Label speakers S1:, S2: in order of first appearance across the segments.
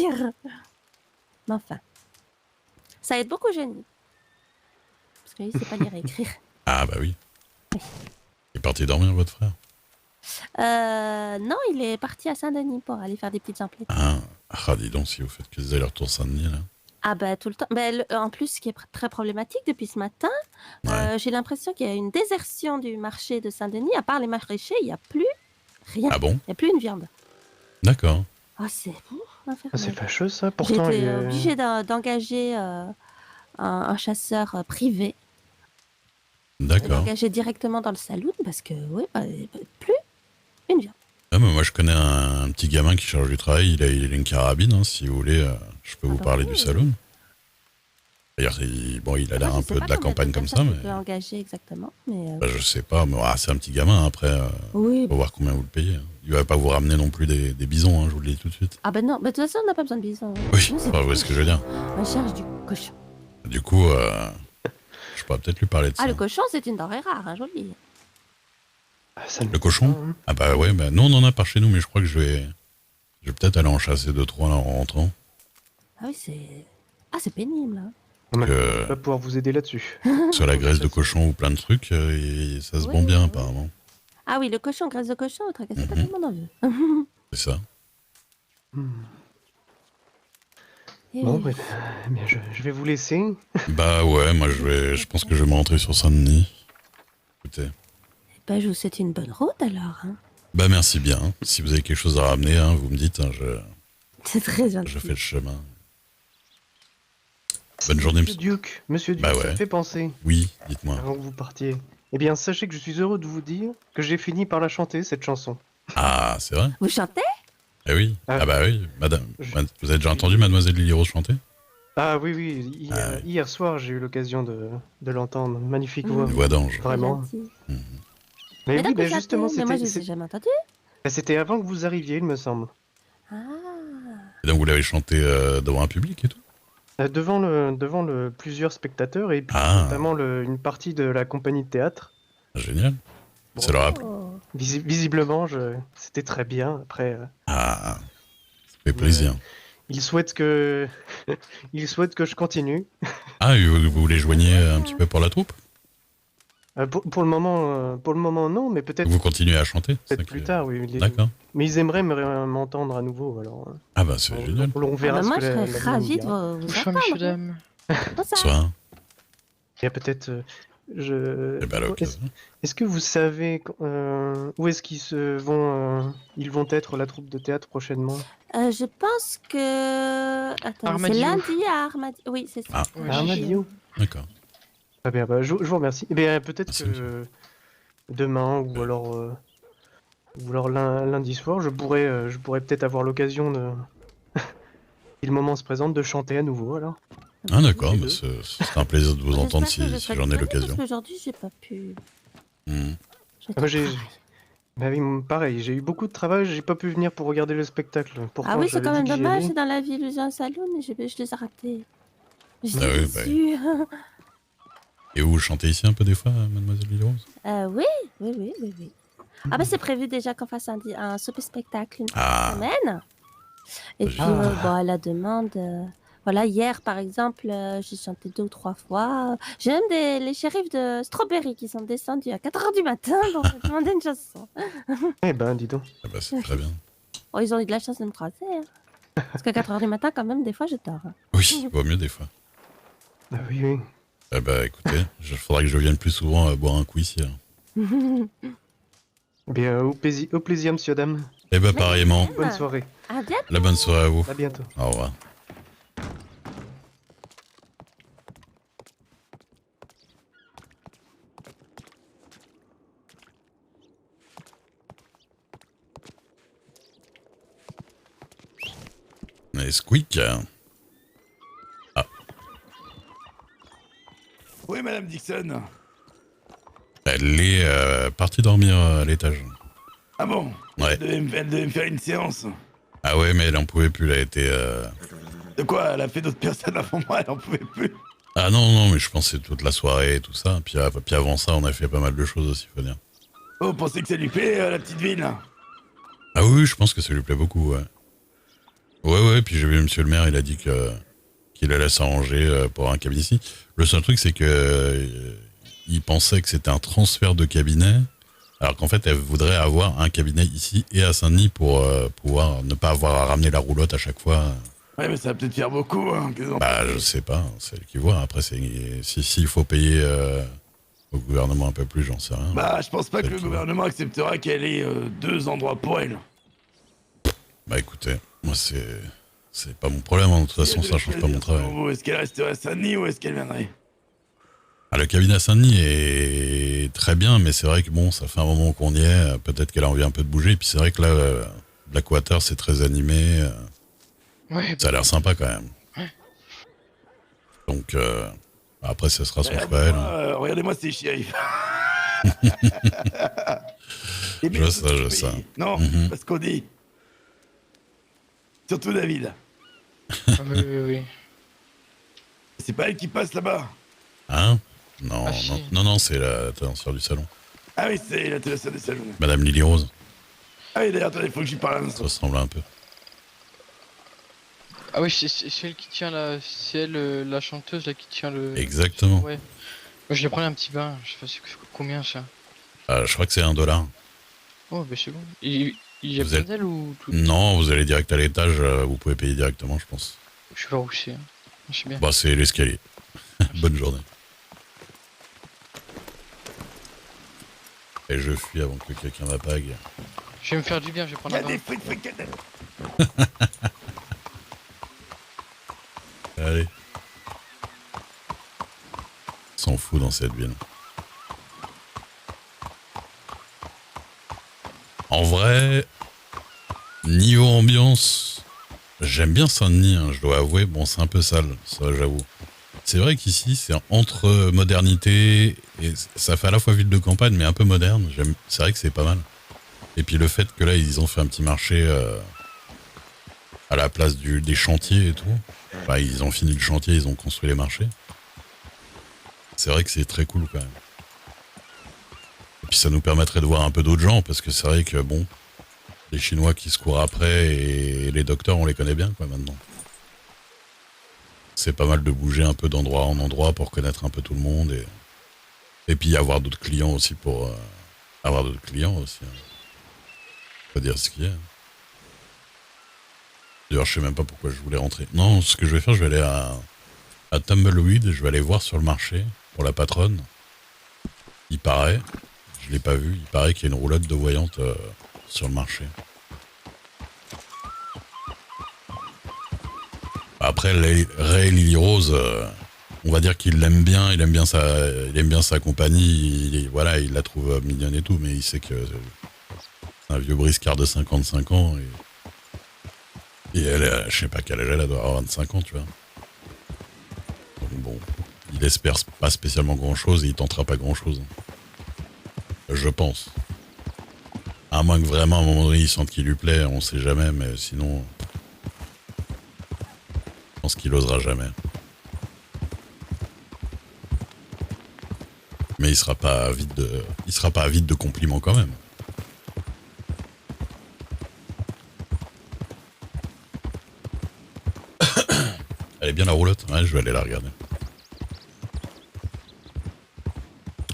S1: écrire. Mais enfin, ça aide beaucoup Jenny. Parce que lui, c'est pas lire et écrire.
S2: Ah bah oui.
S1: Oui.
S2: Il est parti dormir, votre frère?
S1: Non, il est parti à Saint-Denis pour aller faire des petites emplettes.
S2: Ah, dis donc, si vous faites que des allers-retours Saint-Denis, là.
S1: Ah bah tout le temps. Bah, en plus, ce qui est très problématique depuis ce matin, j'ai l'impression qu'il y a une désertion du marché de Saint-Denis. À part les maraîchers, il n'y a plus rien.
S2: Ah bon?
S1: Il n'y a plus une viande.
S2: D'accord.
S1: Ah, c'est infernal.
S3: C'est fâcheux ça, pourtant.
S1: J'étais obligée d'engager un chasseur privé.
S2: D'accord.
S1: D'engager directement dans le saloon parce que, oui, plus une viande.
S2: Ah, mais moi, je connais un petit gamin qui charge du travail. Il a une carabine, hein, si vous voulez. Je peux vous parler du saloon. D'ailleurs, il a l'air un peu de la campagne comme ça, mais...
S1: Je peux engager exactement, mais...
S2: Bah, je sais pas, mais c'est un petit gamin, après,
S1: oui.
S2: faut voir combien vous le payez. Il va pas vous ramener non plus des bisons, hein, je vous le dis tout de suite.
S1: Ah ben non, mais de toute façon, on n'a pas besoin de bisons.
S2: Oui, vous voyez ce que je veux dire.
S1: On cherche du cochon.
S2: Du coup, je pourrais peut-être lui parler de ça.
S1: Ah, le cochon, c'est une denrée rare, hein, je vous le dis.
S2: Le cochon? Ah bah ouais, bah, nous on en a par chez nous, mais je crois que je vais peut-être aller en chasser 2-3 là en rentrant.
S1: Ah oui, c'est pénible, hein.
S3: On va pouvoir vous aider là-dessus.
S2: Sur la graisse de cochon ou plein de trucs, et ça se vend bien apparemment.
S1: Ah oui, le cochon, graisse de cochon, au tracasse, pas tout le monde en veut.
S2: C'est ça.
S3: Bon, oui. Bien, je vais vous laisser.
S2: Bah ouais, moi je pense que je vais me rentrer sur Saint-Denis. Écoutez.
S1: Bah je vous souhaite une bonne route alors. Hein.
S2: Bah merci bien. Si vous avez quelque chose à ramener, hein, vous me dites, hein,
S1: c'est très gentil.
S2: Je fais le chemin. Bonne journée,
S3: Monsieur Duke,
S2: bah ouais.
S3: ça me fait penser.
S2: Oui, dites-moi.
S3: Avant que vous partiez. Eh bien, sachez que je suis heureux de vous dire que j'ai fini par la chanter, cette chanson.
S2: Ah, c'est vrai?
S1: Vous chantez?
S2: Eh oui. Ah bah oui, madame. Vous avez déjà entendu Mademoiselle Lily Rose chanter?
S3: Ah oui, hier soir, j'ai eu l'occasion de l'entendre. Magnifique voix.
S2: Une voix d'ange.
S3: Vraiment.
S1: Mais oui, justement, c'était... Mais moi, je l'ai jamais entendu.
S3: C'était avant que vous arriviez, il me semble.
S1: Ah.
S2: Et donc, vous l'avez chanté devant un public et tout?
S3: Devant plusieurs spectateurs et puis notamment une partie de la compagnie de théâtre.
S2: Génial. Bon. Ça leur a plu.
S3: Visiblement, c'était très bien. Après.
S2: Ça fait plaisir.
S3: Il souhaite que je continue.
S2: Ah, vous les joignez un petit peu pour la troupe?
S3: Pour le moment, non, mais peut-être.
S2: Vous continuez à chanter?
S3: Peut-être plus tard, oui.
S2: D'accord.
S3: Mais ils aimeraient m'entendre à nouveau, alors.
S2: Ah bah c'est génial.
S3: On verra
S1: moi, je serais ravie de vous
S4: Bonsoir, monsieur, dame.
S2: Bonsoir.
S3: Il y a peut-être... Est-ce que vous savez où est-ce qu'ils ils vont être, la troupe de théâtre, prochainement?
S1: Je pense que... Attends, c'est lundi à Armadillo. Oui, c'est ça.
S3: Armadillo.
S2: D'accord.
S3: Très bien, je vous remercie. Eh bien, peut-être que demain, ou alors lundi soir, je pourrais peut-être avoir l'occasion de... si le moment se présente, de chanter à nouveau, alors.
S2: Ah d'accord, mais ce sera un plaisir de vous entendre si j'en ai l'occasion.
S1: Parce qu'aujourd'hui, j'ai pas pu...
S3: Bah oui, pareil, j'ai eu beaucoup de travail, j'ai pas pu venir pour regarder le spectacle. Pourtant,
S1: ah oui, c'est quand même dommage, c'est dans la ville où j'ai un salon, et je les ai ratés. J'étais déçue.
S2: Et vous chantez ici un peu des fois, Mademoiselle Lily Rose?
S1: Oui. Ah bah c'est prévu déjà qu'on fasse un super spectacle une semaine. Et puis, à la demande... Voilà, hier, par exemple, j'ai chanté 2 ou 3 fois. J'ai même les shérifs de Strawberry qui sont descendus à 4h du matin pour me demander une chanson.
S3: Eh ben, dis donc.
S2: Ah bah, c'est très bien.
S1: Oh, ils ont eu de la chance de me croiser. Hein. Parce qu'à 4h du matin, quand même, des fois, je dors.
S2: Oui, vaut mieux des fois.
S3: Ah oui.
S2: Eh bah, écoutez, il faudra que je vienne plus souvent boire un coup ici.
S3: Bien, au plaisir, monsieur, dame.
S2: Eh bah, pareillement.
S3: Bonne soirée.
S1: À bientôt.
S2: La bonne soirée à vous.
S3: À bientôt.
S2: Au revoir. Mais Squeak. Ah.
S5: Oui, Madame Dixon.
S2: Elle est partie dormir à l'étage.
S5: Ah bon?
S2: Ouais.
S5: Elle devait me faire une séance.
S2: Ah ouais, mais elle en pouvait plus, elle a été...
S5: De quoi? Elle a fait d'autres personnes avant moi, elle en pouvait plus.
S2: Ah non, mais je pensais toute la soirée et tout ça. Puis avant ça, on a fait pas mal de choses aussi, faut dire.
S5: Oh, vous pensez que ça lui plaît, la petite ville?
S2: Ah oui, je pense que ça lui plaît beaucoup, ouais. Ouais, puis j'ai vu monsieur le maire, il a dit qu'il allait s'arranger pour un cabinet ici. Le seul truc, c'est que il pensait que c'était un transfert de cabinet, alors qu'en fait, elle voudrait avoir un cabinet ici et à Saint-Denis pour pouvoir ne pas avoir à ramener la roulotte à chaque fois.
S5: Ouais, mais ça va peut-être faire beaucoup, hein.
S2: Bah, je sais pas, c'est elle qui voit. Après, s'il faut payer au gouvernement un peu plus, j'en sais rien.
S5: Bah, je pense pas que le gouvernement acceptera qu'elle ait 2 endroits pour elle.
S2: Bah, écoutez, moi, c'est pas mon problème, hein. De toute façon, ça change pas mon travail.
S5: Est-ce qu'elle resterait à Saint-Denis ou est-ce qu'elle viendrait?
S2: Ah, le cabinet à Saint-Denis est très bien, mais c'est vrai que bon, ça fait un moment qu'on y est. Peut-être qu'elle a envie un peu de bouger. Et puis c'est vrai que là, Blackwater, c'est très animé.
S4: Ouais,
S2: Ça a l'air sympa quand même.
S4: Ouais.
S2: Donc, après, ça sera son choix, elle.
S5: Regardez-moi ces shérifs.
S2: Je sais.
S5: Non, parce qu'on dit. Surtout David.
S4: oui.
S5: C'est pas elle qui passe là-bas.
S2: Hein? Non,
S4: Ah, si.
S2: non, c'est la tenancière du salon.
S5: Ah oui, c'est la télé des salons.
S2: Madame Lily Rose,
S5: Ah oui, d'ailleurs, attendez, faut que j'y parle un
S2: ça
S5: instant.
S2: ressemble un peu.
S4: Ah oui, c'est elle qui tient la... C'est elle, la chanteuse, là, qui tient le...
S2: Exactement.
S4: Ouais. Moi, je vais prendre un petit bain, je sais pas combien, ça.
S2: Je crois que c'est $1.
S4: Oh, bah c'est bon. Il y a
S2: Vous
S4: besoin
S2: êtes-
S4: d'elle ou tout?
S2: Non, vous allez direct à l'étage, vous pouvez payer directement, je pense.
S4: Je sais pas où c'est. Hein. Je sais bien.
S2: Bah, c'est l'escalier. Bonne journée. Et je fuis avant que quelqu'un m'apague.
S4: Je vais me faire du bien, je vais
S5: Il
S4: prendre
S5: y
S4: un
S5: a des
S4: bain.
S5: frites fricadelles.
S2: Allez. S'en fout dans cette ville. En vrai, niveau ambiance, j'aime bien Saint-Denis, hein, je dois avouer. Bon, c'est un peu sale, ça j'avoue. C'est vrai qu'ici, c'est entre modernité et ça fait à la fois ville de campagne, mais un peu moderne. C'est vrai que c'est pas mal. Et puis le fait que là, ils ont fait un petit marché à la place des chantiers et tout. Enfin, ils ont fini le chantier, ils ont construit les marchés. C'est vrai que c'est très cool quand même. Et puis ça nous permettrait de voir un peu d'autres gens, parce que c'est vrai que bon, les Chinois qui se courent après et les docteurs, on les connaît bien quoi maintenant. C'est pas mal de bouger un peu d'endroit en endroit pour connaître un peu tout le monde et puis avoir d'autres clients aussi pour avoir d'autres clients aussi. Hein. Faut dire ce qu'il y a. D'ailleurs, je sais même pas pourquoi je voulais rentrer. Non, ce que je vais faire, je vais aller à Tumbleweed, je vais aller voir sur le marché pour la patronne. Il paraît, je l'ai pas vu, il paraît qu'il y a une roulotte de voyante sur le marché. Après, Ray Lily Rose, on va dire qu'il l'aime bien, il aime bien sa compagnie, voilà, il la trouve mignonne et tout, mais il sait que c'est un vieux briscard de 55 ans et elle, je sais pas quel âge elle doit avoir 25 ans, tu vois. Donc bon, il espère pas spécialement grand chose et il tentera pas grand chose. Je pense. À moins que vraiment à un moment donné il sente qu'il lui plaît, on sait jamais, mais sinon... Je pense qu'il osera jamais. Mais il sera pas avide de compliments quand même. Elle est bien la roulotte, ouais, je vais aller la regarder.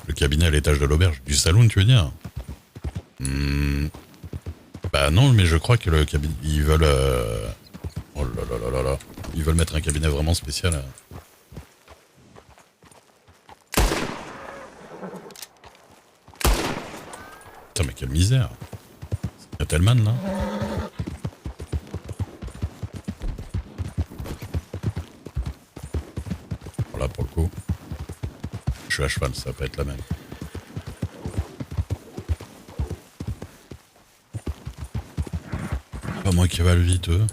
S2: Le cabinet à l'étage de l'auberge, du saloon tu veux dire? Bah non, mais je crois que le cabinet, ils veulent... Oh là là là là là. Ils veulent mettre un cabinet vraiment spécial. Putain, mais quelle misère. C'est Tellman, là. Voilà, pour le coup. Je suis à cheval, ça va pas être la même. Pas moi qui va vite, eux.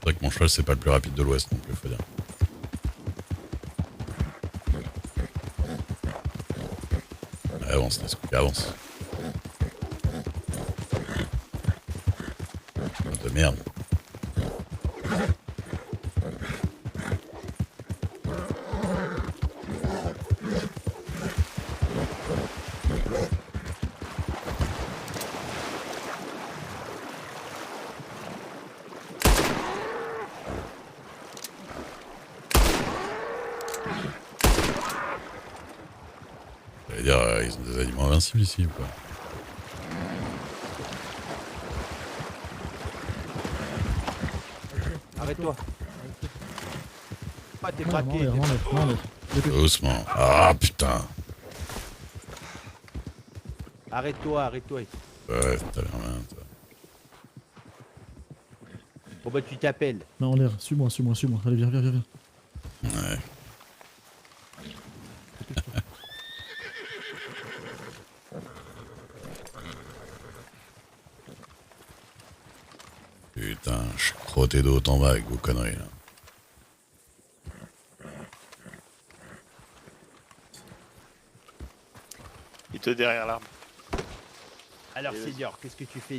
S2: C'est vrai que mon cheval, c'est pas le plus rapide de l'Ouest non plus, faut dire. Avance, laisse couper, avance. Oh, de merde. dire, ils ont des aliments invincibles ici ou quoi?
S5: Arrête-toi. Ah, t'es
S6: Non,
S5: braqué.
S6: non, non, non, non.
S2: Doucement. Ah putain.
S5: Arrête-toi, arrête-toi.
S2: Ouais, t'as l'air bien, toi.
S5: Bon bah tu t'appelles.
S6: Non, en l'air, suis-moi. Allez, viens.
S2: Ouais. Putain, je suis crotté de haut en bas avec vos conneries là.
S7: Il te derrière l'arbre.
S5: Alors
S7: Et vas-y.
S5: Seigneur, qu'est-ce que tu fais